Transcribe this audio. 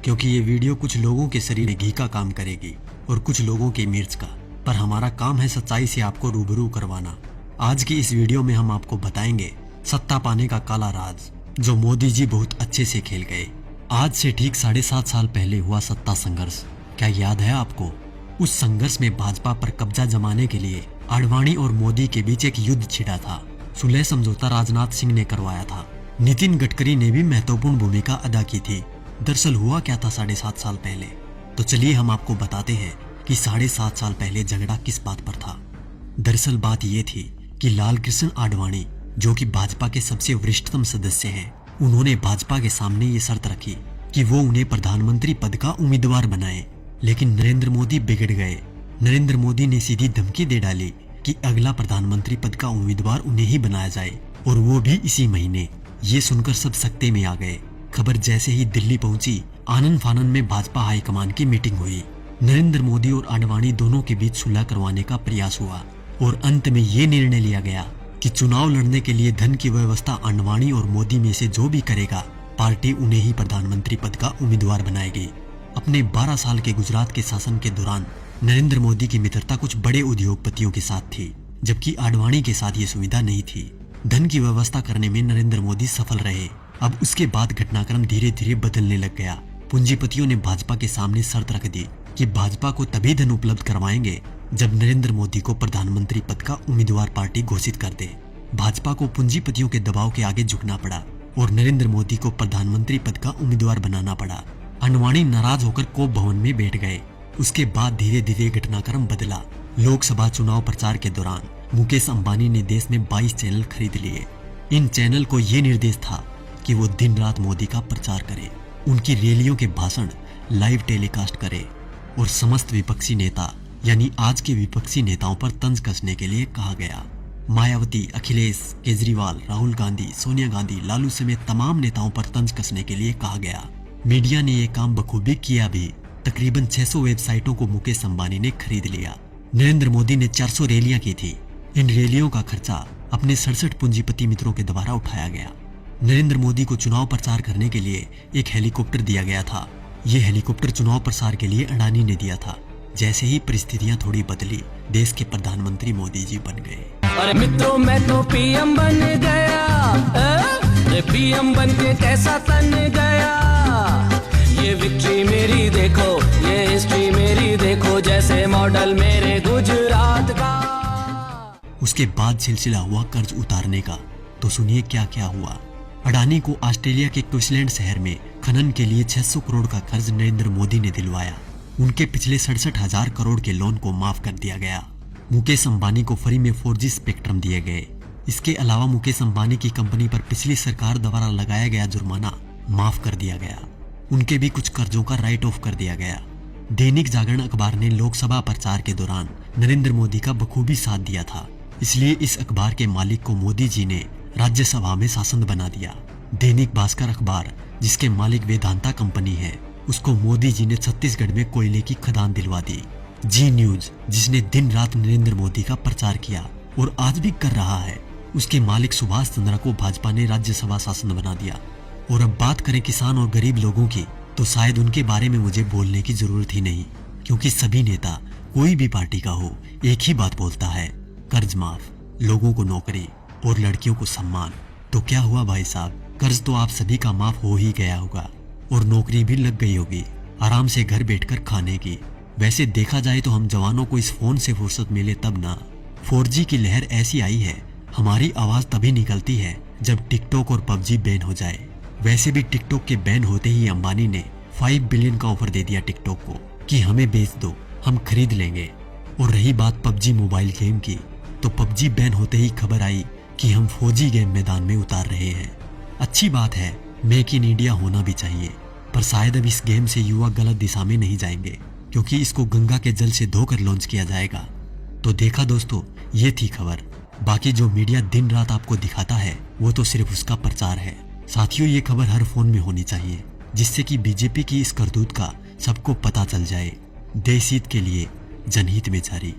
क्योंकि ये वीडियो कुछ लोगों के शरीर में घी का काम करेगी और कुछ लोगों के मिर्च का, पर हमारा काम है सच्चाई से आपको रूबरू करवाना। आज की इस वीडियो में हम आपको बताएंगे सत्ता पाने का काला राज जो मोदी जी बहुत अच्छे से खेल गए। आज से ठीक 7.5 साल पहले हुआ सत्ता संघर्ष, क्या याद है आपको? उस संघर्ष में भाजपा पर कब्जा जमाने के लिए आडवाणी और मोदी के बीच एक युद्ध छिड़ा था। सुलह समझौता राजनाथ सिंह ने करवाया था। नितिन गडकरी ने भी महत्वपूर्ण भूमिका अदा की थी। दरअसल हुआ क्या था 7.5 साल पहले? तो चलिए हम आपको बताते हैं कि 7.5 साल पहले झगड़ा किस बात पर था। दरअसल बात ये थी कि लाल कृष्ण आडवाणी, जो कि भाजपा के सबसे वरिष्ठतम सदस्य हैं, उन्होंने भाजपा के सामने ये शर्त रखी कि वो उन्हें प्रधानमंत्री पद का उम्मीदवार बनाए। लेकिन नरेंद्र मोदी बिगड़ गए। नरेंद्र मोदी ने सीधी धमकी दे डाली कि अगला प्रधानमंत्री पद का उम्मीदवार उन्हें ही बनाया जाए, और वो भी इसी महीने। ये सुनकर सब सकते में आ गए। खबर जैसे ही दिल्ली पहुंची, आनन फानन में भाजपा हाईकमान की मीटिंग हुई। नरेंद्र मोदी और आडवाणी दोनों के बीच सुलह करवाने का प्रयास हुआ और अंत में ये निर्णय लिया गया कि चुनाव लड़ने के लिए धन की व्यवस्था आडवाणी और मोदी में से जो भी करेगा, पार्टी उन्हें ही प्रधानमंत्री पद का उम्मीदवार बनाएगी। अपने 12 साल के गुजरात के शासन के दौरान नरेंद्र मोदी की मित्रता कुछ बड़े उद्योगपतियों के साथ थी, जबकि आडवाणी के साथ ये सुविधा नहीं थी। धन की व्यवस्था करने में नरेंद्र मोदी सफल रहे। अब उसके बाद घटनाक्रम धीरे धीरे बदलने लग गया। पूंजीपतियों ने भाजपा के सामने शर्त रख दी कि भाजपा को तभी धन उपलब्ध करवाएंगे जब नरेंद्र मोदी को प्रधानमंत्री पद का उम्मीदवार पार्टी घोषित कर दे। भाजपा को पूंजीपतियों के दबाव के आगे झुकना पड़ा और नरेंद्र मोदी को प्रधानमंत्री पद का उम्मीदवार बनाना पड़ा। आडवाणी नाराज होकर कोप भवन में बैठ गए। उसके बाद धीरे धीरे घटनाक्रम बदला। लोकसभा चुनाव प्रचार के दौरान मुकेश अंबानी ने देश में 22 चैनल खरीद लिए। इन चैनल को ये निर्देश था कि वो दिन रात मोदी का प्रचार करे, उनकी रैलियों के भाषण लाइव टेलीकास्ट करे और समस्त विपक्षी नेता यानी आज के विपक्षी नेताओं पर तंज कसने के लिए कहा गया। मायावती, अखिलेश, केजरीवाल, राहुल गांधी, सोनिया गांधी, लालू समेत तमाम नेताओं पर तंज कसने के लिए कहा गया। मीडिया ने यह काम बखूबी किया भी। तकरीबन 600 वेबसाइटों को मुकेश अंबानी ने खरीद लिया। नरेंद्र मोदी ने 400 रैलियां की थी। इन रैलियों का खर्चा अपने 67 पूंजीपति मित्रों के द्वारा उठाया गया। नरेंद्र मोदी को चुनाव प्रचार करने के लिए एक हेलीकॉप्टर दिया गया था। ये हेलीकॉप्टर चुनाव प्रसार के लिए अडानी ने दिया था। जैसे ही परिस्थितियां थोड़ी बदली, देश के प्रधानमंत्री मोदी जी बन गए। अरे मित्रों, मैं तो पीएम बन गया। अरे पीएम बन के कैसा तन गया। ये विक्ट्री मेरी देखो, ये हिस्ट्री मेरी देखो, जैसे मॉडल मेरे गुजरात का। उसके बाद सिलसिला हुआ कर्ज उतारने का। तो सुनिए क्या क्या हुआ। अडानी को ऑस्ट्रेलिया के क्वींसलैंड शहर में खनन के लिए 600 करोड़ का कर्ज नरेंद्र मोदी ने दिलवाया। उनके पिछले 67,000 करोड़ के लोन को माफ कर दिया गया। मुकेश अंबानी को फ्री में 4G स्पेक्ट्रम दिए गए। इसके अलावा मुकेश अंबानी की कंपनी पर पिछली सरकार द्वारा लगाया गया जुर्माना माफ कर दिया गया। उनके भी कुछ कर्जों का राइट ऑफ कर दिया गया। दैनिक जागरण अखबार ने लोकसभा प्रचार के दौरान नरेंद्र मोदी का बखूबी साथ दिया था, इसलिए इस अखबार के मालिक को मोदी जी ने राज्यसभा में शासन बना दिया। दैनिक भास्कर अखबार, जिसके मालिक वेदांता कंपनी है, उसको मोदी जी ने छत्तीसगढ़ में कोयले की खदान दिलवा दी। जी न्यूज, जिसने दिन रात नरेंद्र मोदी का प्रचार किया और आज भी कर रहा है, उसके मालिक सुभाष चंद्रा को भाजपा ने राज्यसभा शासन बना दिया। और अब बात करें किसान और गरीब लोगों की, तो शायद उनके बारे में मुझे बोलने की जरूरत ही नहीं, क्योंकि सभी नेता कोई भी पार्टी का हो, एक ही बात बोलता है, कर्ज माफ, लोगों को नौकरी और लड़कियों को सम्मान। तो क्या हुआ भाई साहब, कर्ज तो आप सभी का माफ हो ही गया होगा और नौकरी भी लग गई होगी, आराम से घर बैठकर खाने की। वैसे देखा जाए तो हम जवानों को इस फोन से फुर्सत मिले तब ना। 4G की लहर ऐसी आई है, हमारी आवाज तभी निकलती है जब टिकटॉक और PUBG बैन हो जाए। वैसे भी टिकटॉक के बैन होते ही अंबानी ने 5 बिलियन का ऑफर दे दिया टिकटॉक को कि हमें बेच दो, हम खरीद लेंगे। और रही बात PUBG मोबाइल गेम की, तो PUBG बैन होते ही खबर आई कि हम 4G गेम मैदान में उतार रहे हैं। अच्छी बात है, मेक इन इंडिया होना भी चाहिए, पर शायद अब इस गेम से युवा गलत दिशा में नहीं जाएंगे, क्योंकि इसको गंगा के जल से धोकर लॉन्च किया जाएगा। तो देखा दोस्तों, ये थी खबर। बाकी जो मीडिया दिन रात आपको दिखाता है, वो तो सिर्फ उसका प्रचार है। साथियों, ये खबर हर फोन में होनी चाहिए, जिससे कि बीजेपी की इस करतूत का सबको पता चल जाए। देश हित के लिए जनहित में जारी।